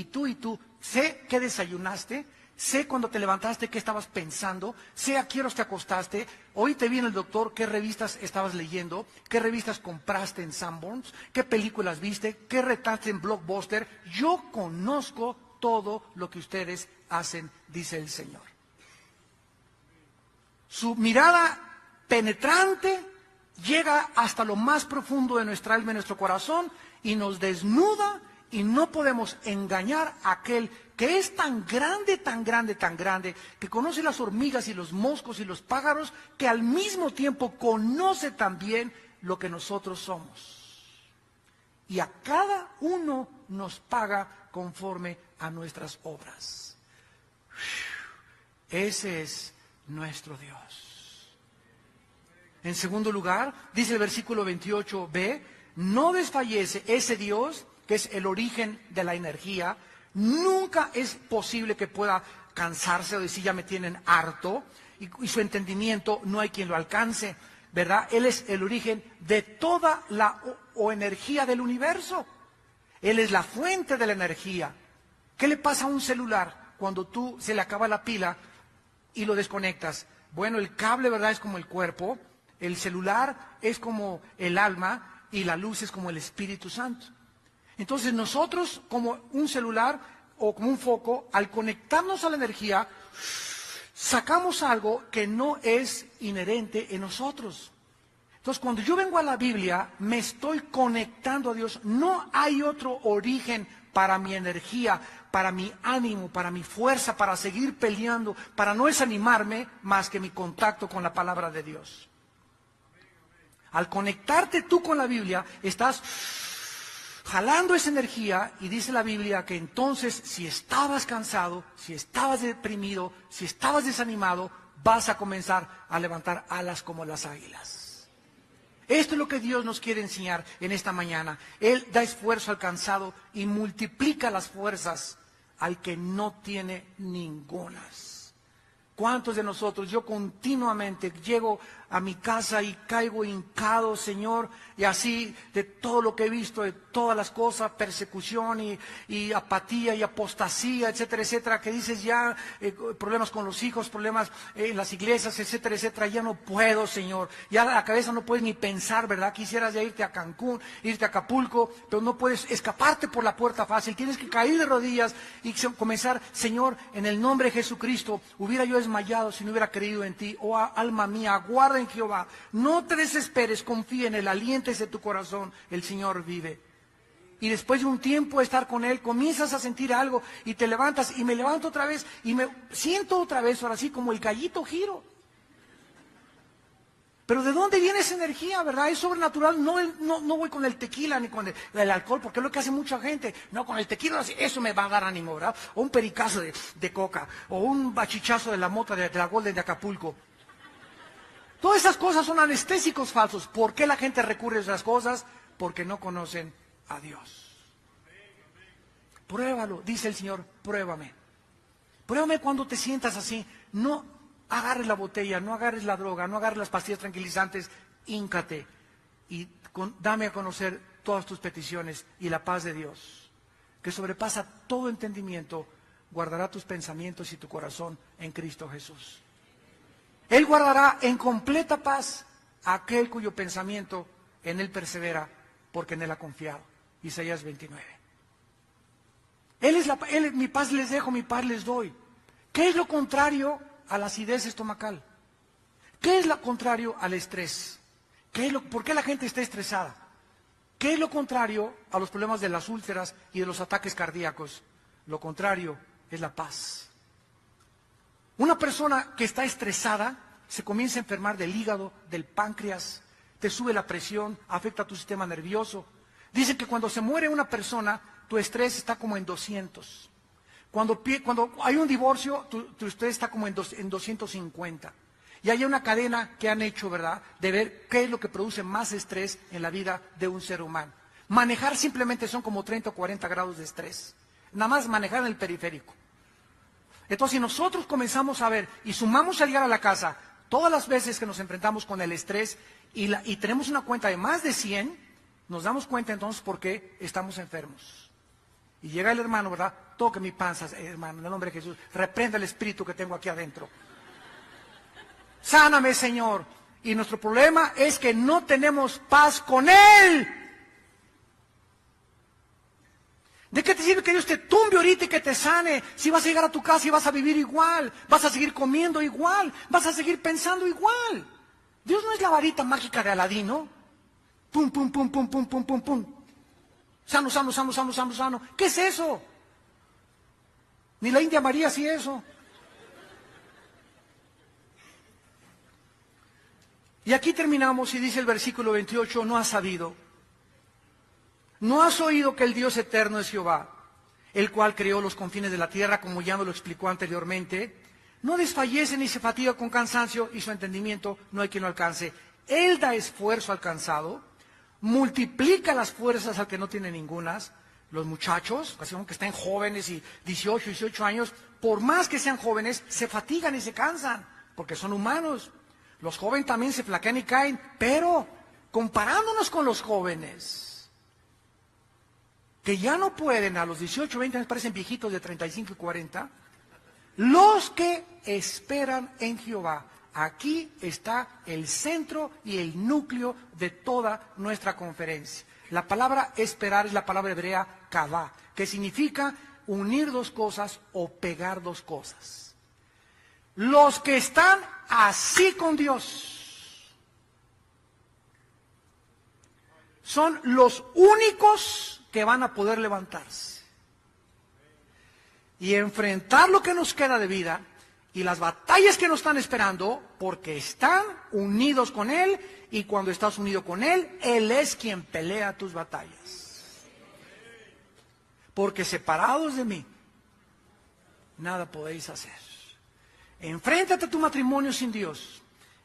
Sé qué desayunaste. Sé cuando te levantaste qué estabas pensando. Sé a qué horas te acostaste. Hoy te viene el doctor, qué revistas estabas leyendo. Qué revistas compraste en Sanborns. Qué películas viste. Qué retaste en Blockbuster. Yo conozco todo lo que ustedes hacen, dice el Señor. Su mirada penetrante llega hasta lo más profundo de nuestra alma y nuestro corazón y nos desnuda, y no podemos engañar a aquel que es tan grande, que conoce las hormigas y los moscos y los pájaros, que al mismo tiempo conoce también lo que nosotros somos. Y a cada uno nos paga conforme a nuestras obras. Ese es nuestro Dios. En segundo lugar, dice el versículo 28b, no desfallece ese Dios que es el origen de la energía. Nunca es posible que pueda cansarse o decir ya me tienen harto, y su entendimiento no hay quien lo alcance, ¿verdad? Él es el origen de toda la energía del universo. Él es la fuente de la energía. ¿Qué le pasa a un celular cuando tú se le acaba la pila y lo desconectas? Bueno, el cable, ¿verdad?, es como el cuerpo, el celular es como el alma y la luz es como el Espíritu Santo. Entonces nosotros, como un celular o como un foco, al conectarnos a la energía, sacamos algo que no es inherente en nosotros. Entonces, cuando yo vengo a la Biblia, me estoy conectando a Dios. No hay otro origen para mi energía, para mi ánimo, para mi fuerza, para seguir peleando, para no desanimarme, más que mi contacto con la palabra de Dios. Al conectarte tú con la Biblia, estás jalando esa energía y dice la Biblia que entonces si estabas cansado, si estabas deprimido, si estabas desanimado, vas a comenzar a levantar alas como las águilas. Esto es lo que Dios nos quiere enseñar en esta mañana. Él da esfuerzo al cansado y multiplica las fuerzas al que no tiene ningunas. ¿Cuántos de nosotros, yo continuamente llego a mi casa y caigo hincado, Señor, y así de todo lo que he visto, de todas las cosas, persecución y apatía y apostasía, etcétera, etcétera, que dices ya, problemas con los hijos, problemas en las iglesias, etcétera, etcétera, ya no puedo, Señor, ya la cabeza no puedes ni pensar, ¿verdad? Quisieras ya irte a Cancún, irte a Acapulco, pero no puedes escaparte por la puerta fácil, tienes que caer de rodillas y comenzar, Señor, en el nombre de Jesucristo, hubiera yo desmayado si no hubiera creído en ti. Oh, alma mía, aguarda en Jehová, no te desesperes, confía en él, aliéntese de tu corazón, el Señor vive. Y después de un tiempo de estar con él, comienzas a sentir algo y te levantas, y me levanto otra vez y me siento otra vez, ahora sí, como el gallito giro. Pero ¿de dónde viene esa energía, verdad? Es sobrenatural. No voy con el tequila ni con el alcohol, porque es lo que hace mucha gente. No, con el tequila, eso me va a dar ánimo, ¿verdad? O un pericazo de coca, o un bachichazo de la mota de la Golden de Acapulco. Todas esas cosas son anestésicos falsos. ¿Por qué la gente recurre a esas cosas? Porque no conocen a Dios. Pruébalo, dice el Señor, pruébame. Pruébame cuando te sientas así. No agarres la botella, no agarres la droga, no agarres las pastillas tranquilizantes, híncate y dame a conocer todas tus peticiones, y la paz de Dios, que sobrepasa todo entendimiento, guardará tus pensamientos y tu corazón en Cristo Jesús. Él guardará en completa paz a aquel cuyo pensamiento en él persevera, porque en él ha confiado. Isaías 29. Mi paz les dejo, mi paz les doy. ¿Qué es lo contrario a la acidez estomacal? ¿Qué es lo contrario al estrés? ¿Por qué la gente está estresada? ¿Qué es lo contrario a los problemas de las úlceras y de los ataques cardíacos? Lo contrario es la paz. Una persona que está estresada se comienza a enfermar del hígado, del páncreas, te sube la presión, afecta a tu sistema nervioso. Dicen que cuando se muere una persona, tu estrés está como en 200. Cuando hay un divorcio, tu estrés está como en 250. Y hay una cadena que han hecho, ¿verdad?, de ver qué es lo que produce más estrés en la vida de un ser humano. Manejar simplemente son como 30 o 40 grados de estrés. Nada más manejar en el periférico. Entonces, si nosotros comenzamos a ver y sumamos al llegar a la casa todas las veces que nos enfrentamos con el estrés y tenemos una cuenta de más de 100, nos damos cuenta entonces por qué estamos enfermos. Y llega el hermano, ¿verdad? Toque mi panza, hermano, en el nombre de Jesús. Reprenda el espíritu que tengo aquí adentro. Sáname, Señor. Y nuestro problema es que no tenemos paz con Él. ¿De qué te sirve que Dios te tumbe ahorita y que te sane? Si vas a llegar a tu casa y vas a vivir igual, vas a seguir comiendo igual, vas a seguir pensando igual. Dios no es la varita mágica de Aladino. Pum, pum, pum, pum, pum, pum, pum, pum. Sano, sano, sano, sano, sano, sano. ¿Qué es eso? Ni la India María hacía eso. Y aquí terminamos y dice el versículo 28, no has sabido. ¿No has oído que el Dios eterno es Jehová, el cual creó los confines de la tierra, como ya me lo explicó anteriormente? No desfallece ni se fatiga con cansancio, y su entendimiento no hay quien lo alcance. Él da esfuerzo al cansado, multiplica las fuerzas al que no tiene ningunas. Los muchachos, así como que están jóvenes y 18 años, por más que sean jóvenes, se fatigan y se cansan, porque son humanos. Los jóvenes también se flaquean y caen, pero comparándonos con los jóvenes, que ya no pueden, a los 18, 20 años parecen viejitos de 35 y 40, los que esperan en Jehová. Aquí está el centro y el núcleo de toda nuestra conferencia. La palabra esperar es la palabra hebrea kavá, que significa unir dos cosas o pegar dos cosas. Los que están así con Dios son los únicos que van a poder levantarse y enfrentar lo que nos queda de vida y las batallas que nos están esperando, porque están unidos con Él, y cuando estás unido con Él, Él es quien pelea tus batallas. Porque separados de mí, nada podéis hacer. Enfréntate a tu matrimonio sin Dios,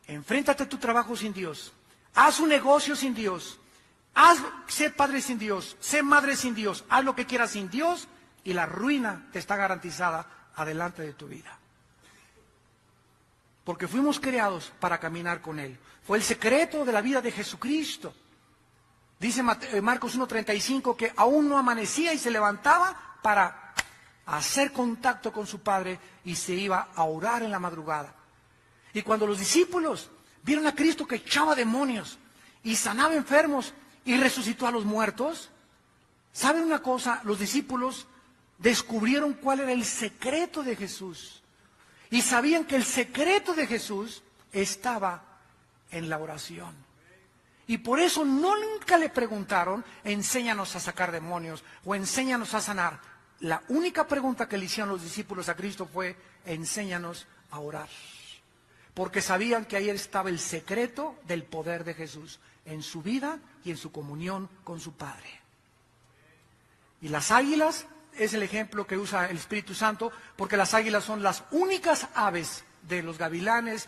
enfréntate a tu trabajo sin Dios, haz un negocio sin Dios, sé padre sin Dios, sé madre sin Dios, haz lo que quieras sin Dios, y la ruina te está garantizada adelante de tu vida. Porque fuimos creados para caminar con Él. Fue el secreto de la vida de Jesucristo. Dice Marcos 1:35 que aún no amanecía y se levantaba para hacer contacto con su Padre y se iba a orar en la madrugada. Y cuando los discípulos vieron a Cristo que echaba demonios y sanaba enfermos y resucitó a los muertos, ¿saben una cosa? Los discípulos descubrieron cuál era el secreto de Jesús. Y sabían que el secreto de Jesús estaba en la oración. Y por eso nunca le preguntaron, enséñanos a sacar demonios o enséñanos a sanar. La única pregunta que le hicieron los discípulos a Cristo fue, enséñanos a orar. Porque sabían que ahí estaba el secreto del poder de Jesús, en su vida y en su comunión con su Padre. Y las águilas es el ejemplo que usa el Espíritu Santo, porque las águilas son las únicas aves de los gavilanes,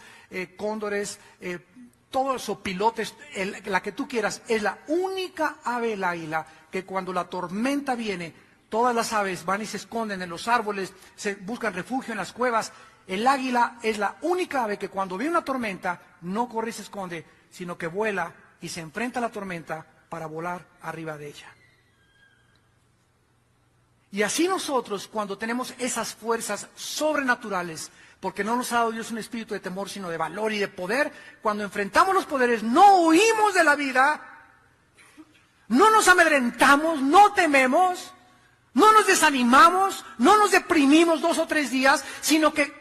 cóndores, todos esos pilotes, la que tú quieras, es la única ave el águila que cuando la tormenta viene, todas las aves van y se esconden en los árboles, se buscan refugio en las cuevas. El águila es la única ave que cuando viene una tormenta no corre y se esconde, sino que vuela y se enfrenta a la tormenta para volar arriba de ella. Y así nosotros, cuando tenemos esas fuerzas sobrenaturales, porque no nos ha dado Dios un espíritu de temor, sino de valor y de poder, cuando enfrentamos los poderes, no huimos de la vida, no nos amedrentamos, no tememos, no nos desanimamos, no nos deprimimos 2 o 3 días, sino que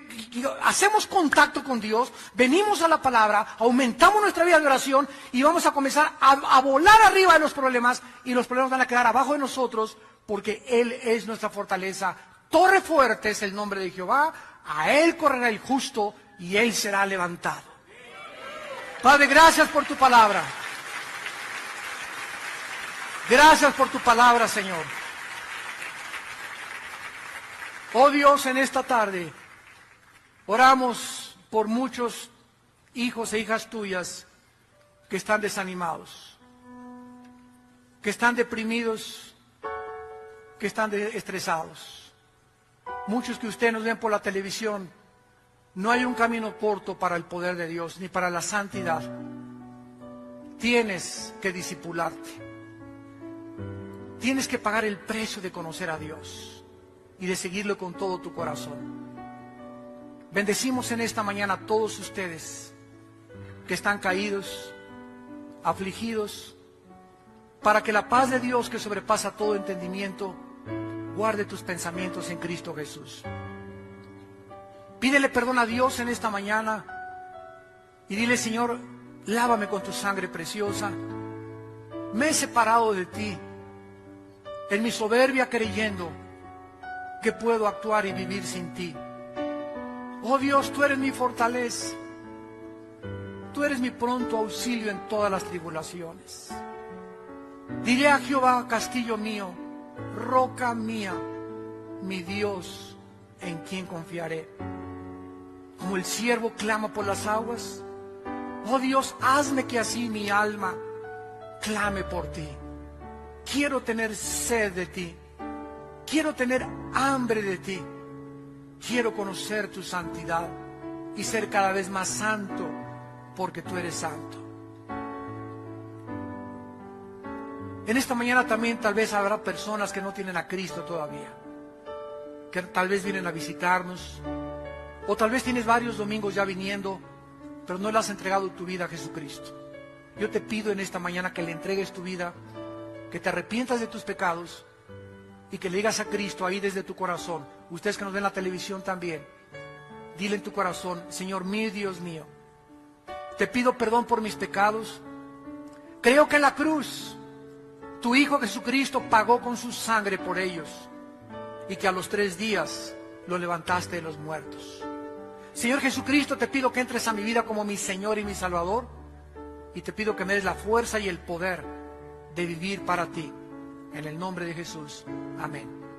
hacemos contacto con Dios, venimos a la palabra, aumentamos nuestra vida de oración y vamos a comenzar a volar arriba de los problemas, y los problemas van a quedar abajo de nosotros, porque Él es nuestra fortaleza. Torre fuerte es el nombre de Jehová, a Él correrá el justo y Él será levantado. Padre, gracias por tu palabra. Gracias por tu palabra, Señor. Oh Dios, en esta tarde oramos por muchos hijos e hijas tuyas que están desanimados, que están deprimidos, que están estresados. Muchos que ustedes nos ven por la televisión, no hay un camino corto para el poder de Dios, ni para la santidad. Tienes que discipularte. Tienes que pagar el precio de conocer a Dios y de seguirlo con todo tu corazón. Bendecimos en esta mañana a todos ustedes que están caídos, afligidos, para que la paz de Dios, que sobrepasa todo entendimiento, guarde tus pensamientos en Cristo Jesús. Pídele perdón a Dios en esta mañana y dile: Señor, lávame con tu sangre preciosa. Me he separado de ti en mi soberbia, creyendo que puedo actuar y vivir sin ti. Oh Dios, tú eres mi fortaleza. Tú eres mi pronto auxilio en todas las tribulaciones. Diré a Jehová, castillo mío, roca mía, mi Dios, en quien confiaré. Como el siervo clama por las aguas, oh Dios, hazme que así mi alma clame por ti. Quiero tener sed de ti, quiero tener hambre de ti, quiero conocer tu santidad y ser cada vez más santo, porque tú eres santo. En esta mañana también tal vez habrá personas que no tienen a Cristo todavía, que tal vez vienen a visitarnos, o tal vez tienes varios domingos ya viniendo, pero no le has entregado tu vida a Jesucristo. Yo te pido en esta mañana que le entregues tu vida, que te arrepientas de tus pecados y que le digas a Cristo ahí desde tu corazón. Ustedes que nos ven en la televisión también, dile en tu corazón: Señor mío y Dios mío, te pido perdón por mis pecados. Creo que en la cruz tu Hijo Jesucristo pagó con su sangre por ellos y que a los 3 días lo levantaste de los muertos. Señor Jesucristo, te pido que entres a mi vida como mi Señor y mi Salvador, y te pido que me des la fuerza y el poder de vivir para ti. En el nombre de Jesús. Amén.